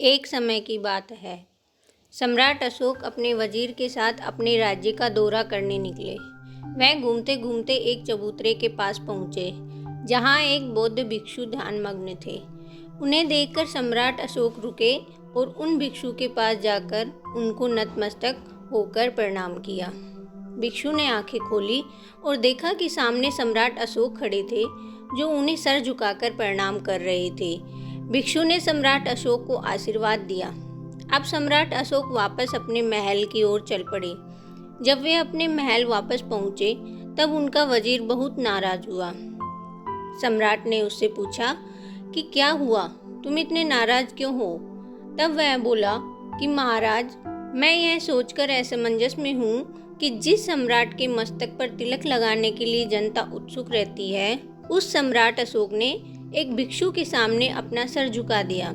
एक समय की बात है। सम्राट अशोक अपने वजीर के साथ अपने राज्य का दौरा करने निकले। वह घूमते घूमते एक चबूतरे के पास पहुंचे, जहां एक बौद्ध भिक्षु ध्यानमग्न थे। उन्हें देखकर सम्राट अशोक रुके और उन भिक्षु के पास जाकर उनको नतमस्तक होकर प्रणाम किया। भिक्षु ने आंखें खोली और देखा कि सामने सम्राट अशोक खड़े थे, जो उन्हें सर झुकाकर प्रणाम कर रहे थे। भिक्षु ने सम्राट अशोक को आशीर्वाद दिया। अब सम्राट अशोक वापस अपने महल की ओर चल पड़े। जब वे अपने महल वापस पहुंचे, तब उनका वजीर बहुत नाराज हुआ। सम्राट ने उससे पूछा कि क्या हुआ, तुम इतने नाराज क्यों हो? तब वह बोला कि महाराज, मैं यह सोचकर असमंजस में हूँ कि जिस सम्राट के मस्तक पर तिलक लगाने के लिए जनता उत्सुक रहती है, उस सम्राट अशोक ने एक भिक्षु के सामने अपना सर झुका दिया।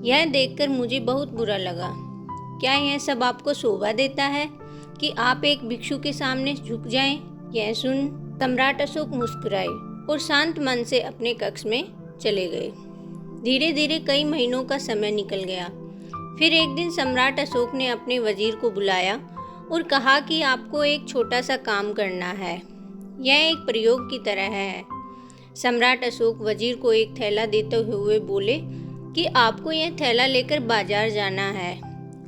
यह देखकर मुझे बहुत बुरा लगा। क्या यह सब आपको शोभा देता है कि आप एक भिक्षु के सामने झुक जाएं? यह सुन सम्राट अशोक मुस्कुराए और शांत मन से अपने कक्ष में चले गए। धीरे धीरे कई महीनों का समय निकल गया। फिर एक दिन सम्राट अशोक ने अपने वजीर को बुलाया और कहा कि आपको एक छोटा सा काम करना है। यह एक प्रयोग की तरह है। सम्राट अशोक वजीर को एक थैला देते हुए बोले कि आपको यह थैला लेकर बाजार जाना है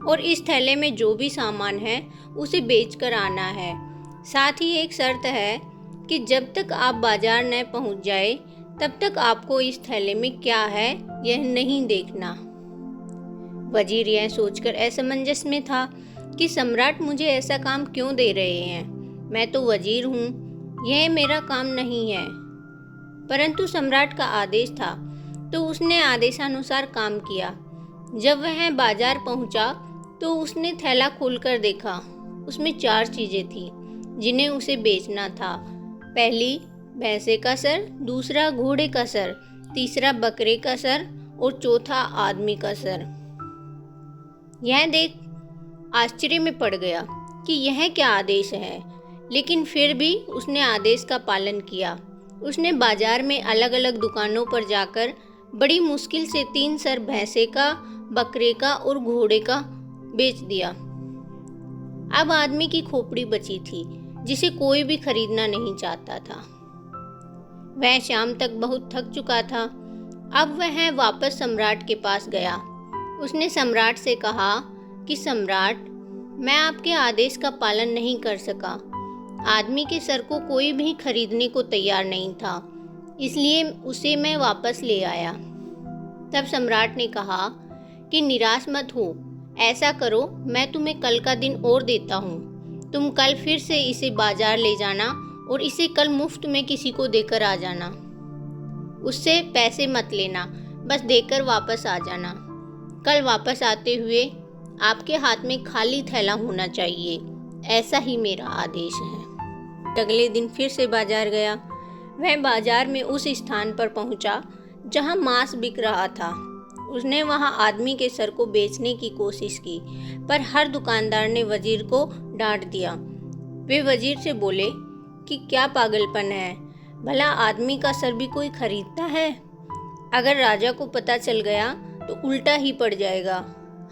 और इस थैले में जो भी सामान है उसे बेचकर आना है। साथ ही एक शर्त है कि जब तक आप बाजार न पहुंच जाए, तब तक आपको इस थैले में क्या है यह नहीं देखना। वजीर यह सोचकर असमंजस में था कि सम्राट मुझे ऐसा काम क्यों दे रहे हैं। मैं तो वजीर हूँ, यह मेरा काम नहीं है। परंतु सम्राट का आदेश था, तो उसने आदेशानुसार काम किया। जब वह बाजार पहुंचा, तो उसने थैला खोलकर देखा। उसमें 4 चीजें थीं जिन्हें उसे बेचना था। पहली भैंसे का सर, दूसरा घोड़े का सर, तीसरा बकरे का सर और चौथा आदमी का सर। यह देख आश्चर्य में पड़ गया कि यह क्या आदेश है, लेकिन फिर भी उसने आदेश का पालन किया। उसने बाजार में अलग अलग दुकानों पर जाकर बड़ी मुश्किल से 3 सर भैंसे का, बकरे का और घोड़े का बेच दिया। अब आदमी की खोपड़ी बची थी, जिसे कोई भी खरीदना नहीं चाहता था। वह शाम तक बहुत थक चुका था। अब वह वापस सम्राट के पास गया। उसने सम्राट से कहा कि सम्राट, मैं आपके आदेश का पालन नहीं कर सका। आदमी के सर को कोई भी खरीदने को तैयार नहीं था, इसलिए उसे मैं वापस ले आया। तब सम्राट ने कहा कि निराश मत हो, ऐसा करो, मैं तुम्हें कल का दिन और देता हूँ। तुम कल फिर से इसे बाजार ले जाना और इसे कल मुफ्त में किसी को देकर आ जाना। उससे पैसे मत लेना, बस देकर वापस आ जाना। कल वापस आते हुए आपके हाथ में खाली थैला होना चाहिए। ऐसा ही मेरा आदेश है। अगले दिन फिर से बाजार गया। वह बाजार में उस स्थान पर पहुंचा जहां मांस बिक रहा था। उसने वहां आदमी के सर को बेचने की कोशिश की, पर हर दुकानदार ने वजीर को डांट दिया। वे वजीर से बोले कि क्या पागलपन है, भला आदमी का सर भी कोई खरीदता है? अगर राजा को पता चल गया तो उल्टा ही पड़ जाएगा।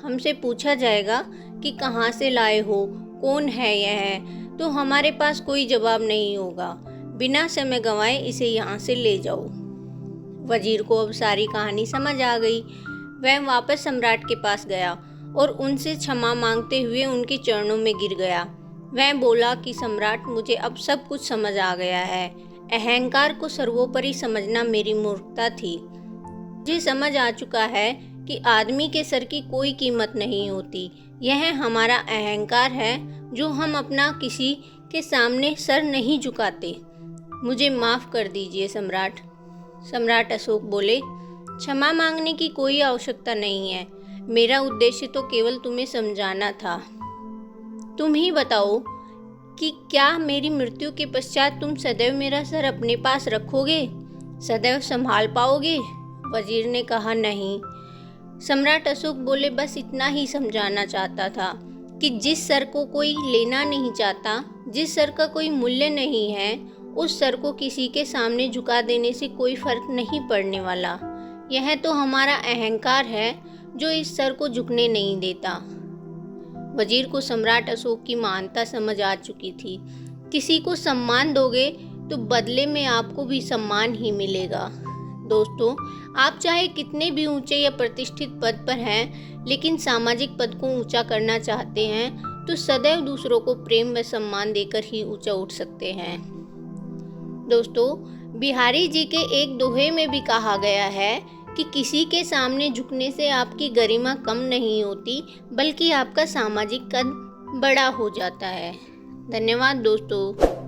हमसे पूछा जाएगा कि कहाँ से लाए हो, कौन है यह, तो हमारे पास कोई जवाब नहीं होगा। बिना समय गंवाए इसे यहाँ से ले जाओ। वजीर को अब सारी कहानी समझ आ गई। वह वापस सम्राट के पास गया और उनसे क्षमा मांगते हुए उनके चरणों में गिर गया। वह बोला कि सम्राट, मुझे अब सब कुछ समझ आ गया है। अहंकार को सर्वोपरि समझना मेरी मूर्खता थी। मुझे समझ आ चुका है कि आदमी के सर की कोई कीमत नहीं होती। यह हमारा अहंकार है जो हम अपना किसी के सामने सर नहीं झुकाते। मुझे माफ़ कर दीजिए सम्राट। सम्राट अशोक बोले, क्षमा मांगने की कोई आवश्यकता नहीं है। मेरा उद्देश्य तो केवल तुम्हें समझाना था। तुम ही बताओ कि क्या मेरी मृत्यु के पश्चात तुम सदैव मेरा सर अपने पास रखोगे, सदैव संभाल पाओगे? वजीर ने कहा, नहीं। सम्राट अशोक बोले, बस इतना ही समझाना चाहता था कि जिस सर को कोई लेना नहीं चाहता, जिस सर का कोई मूल्य नहीं है, उस सर को किसी के सामने झुका देने से कोई फर्क नहीं पड़ने वाला। यह तो हमारा अहंकार है जो इस सर को झुकने नहीं देता। वजीर को सम्राट अशोक की महानता समझ आ चुकी थी। किसी को सम्मान दोगे तो बदले में आपको भी सम्मान ही मिलेगा। दोस्तों, आप चाहे कितने भी ऊंचे या प्रतिष्ठित पद पर हैं, लेकिन सामाजिक पद को ऊंचा करना चाहते हैं तो सदैव दूसरों को प्रेम व सम्मान देकर ही ऊंचा उठ सकते हैं। दोस्तों, बिहारी जी के एक दोहे में भी कहा गया है कि किसी के सामने झुकने से आपकी गरिमा कम नहीं होती, बल्कि आपका सामाजिक कद बड़ा हो जाता है। धन्यवाद दोस्तों।